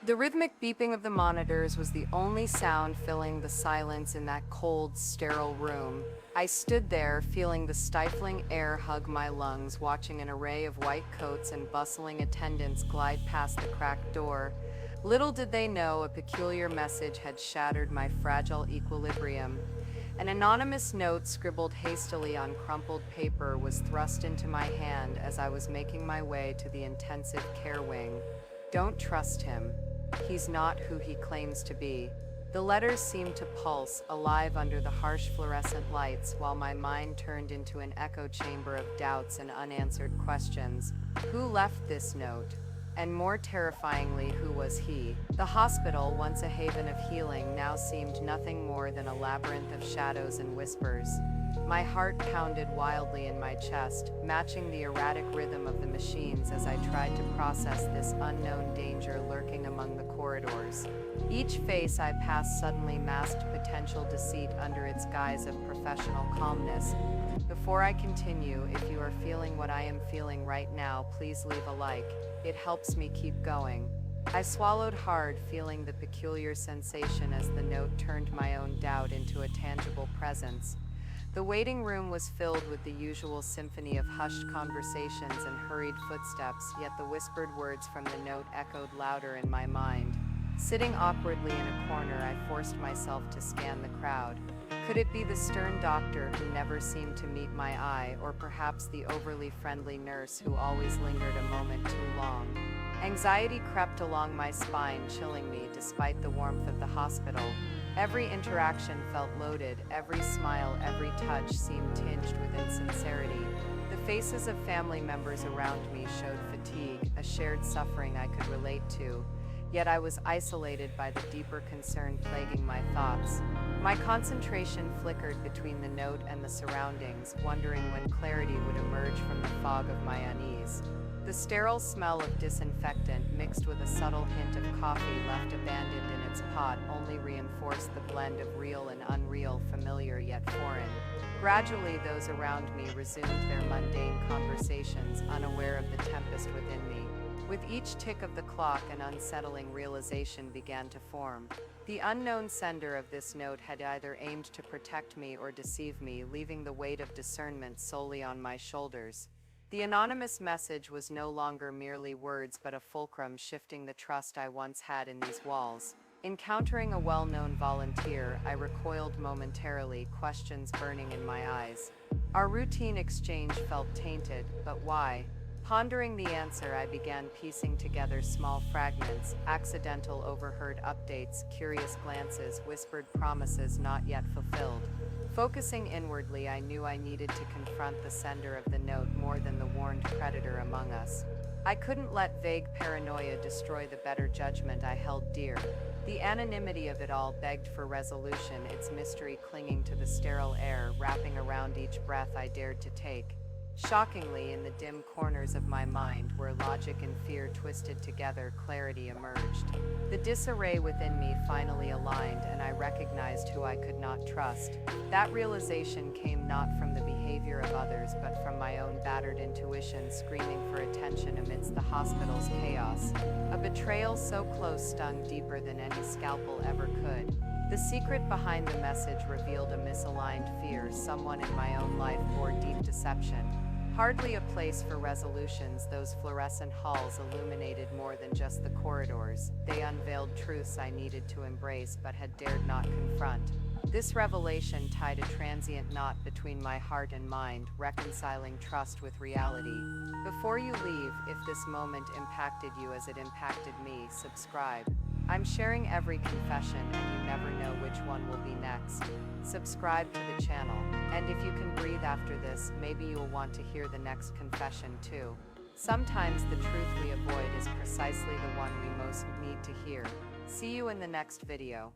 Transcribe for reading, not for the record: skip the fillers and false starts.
The rhythmic beeping of the monitors was the only sound filling the silence in that cold, sterile room. I stood there, feeling the stifling air hug my lungs, watching an array of white coats and bustling attendants glide past the cracked door. Little did they know a peculiar message had shattered my fragile equilibrium. An anonymous note scribbled hastily on crumpled paper was thrust into my hand as I was making my way to the intensive care wing. Don't trust him. He's not who he claims to be. The letters seemed to pulse, alive under the harsh fluorescent lights, while my mind turned into an echo chamber of doubts and unanswered questions. Who left this note? And more terrifyingly, who was he? The hospital, once a haven of healing, now seemed nothing more than a labyrinth of shadows and whispers. My heart pounded wildly in my chest, matching the erratic rhythm of the machines as I tried to process this unknown danger lurking among the corridors. Each face I passed suddenly masked potential deceit under its guise of professional calmness. Before I continue, if you are feeling what I am feeling right now, please leave a like. It helps me keep going. I swallowed hard, feeling the peculiar sensation as the note turned my own doubt into a tangible presence. The waiting room was filled with the usual symphony of hushed conversations and hurried footsteps, yet the whispered words from the note echoed louder in my mind. Sitting awkwardly in a corner, I forced myself to scan the crowd. Could it be the stern doctor who never seemed to meet my eye, or perhaps the overly friendly nurse who always lingered a moment too long? Anxiety crept along my spine, chilling me despite the warmth of the hospital. Every interaction felt loaded, every smile, every touch seemed tinged with insincerity. The faces of family members around me showed fatigue, a shared suffering I could relate to, yet I was isolated by the deeper concern plaguing my thoughts. My concentration flickered between the note and the surroundings, wondering when clarity would emerge from the fog of my unease. The sterile smell of disinfectant, mixed with a subtle hint of coffee left abandoned in its pot, only reinforced the blend of real and unreal, familiar yet foreign. Gradually, those around me resumed their mundane conversations, unaware of the tempest within me. With each tick of the clock, an unsettling realization began to form. The unknown sender of this note had either aimed to protect me or deceive me, leaving the weight of discernment solely on my shoulders. The anonymous message was no longer merely words, but a fulcrum shifting the trust I once had in these walls. Encountering a well-known volunteer, I recoiled momentarily, questions burning in my eyes. Our routine exchange felt tainted, but why? Pondering the answer, I began piecing together small fragments, accidental overheard updates, curious glances, whispered promises not yet fulfilled. Focusing inwardly, I knew I needed to confront the sender of the note more than the warned predator among us. I couldn't let vague paranoia destroy the better judgment I held dear. The anonymity of it all begged for resolution, its mystery clinging to the sterile air, wrapping around each breath I dared to take. Shockingly, in the dim corners of my mind, where logic and fear twisted together, clarity emerged. The disarray within me finally aligned, and I recognized who I could not trust. That realization came not from the behavior of others, but from my own battered intuition screaming for attention amidst the hospital's chaos. A betrayal so close stung deeper than any scalpel ever could. The secret behind the message revealed a misaligned fear. Someone in my own life bore deep deception. Hardly a place for resolutions, those fluorescent halls illuminated more than just the corridors. They unveiled truths I needed to embrace but had dared not confront. This revelation tied a transient knot between my heart and mind, reconciling trust with reality. Before you leave, if this moment impacted you as it impacted me, subscribe. I'm sharing every confession, and you never know which one will be next. Subscribe to the channel, and if you can breathe after this, maybe you'll want to hear the next confession too. Sometimes the truth we avoid is precisely the one we most need to hear. See you in the next video.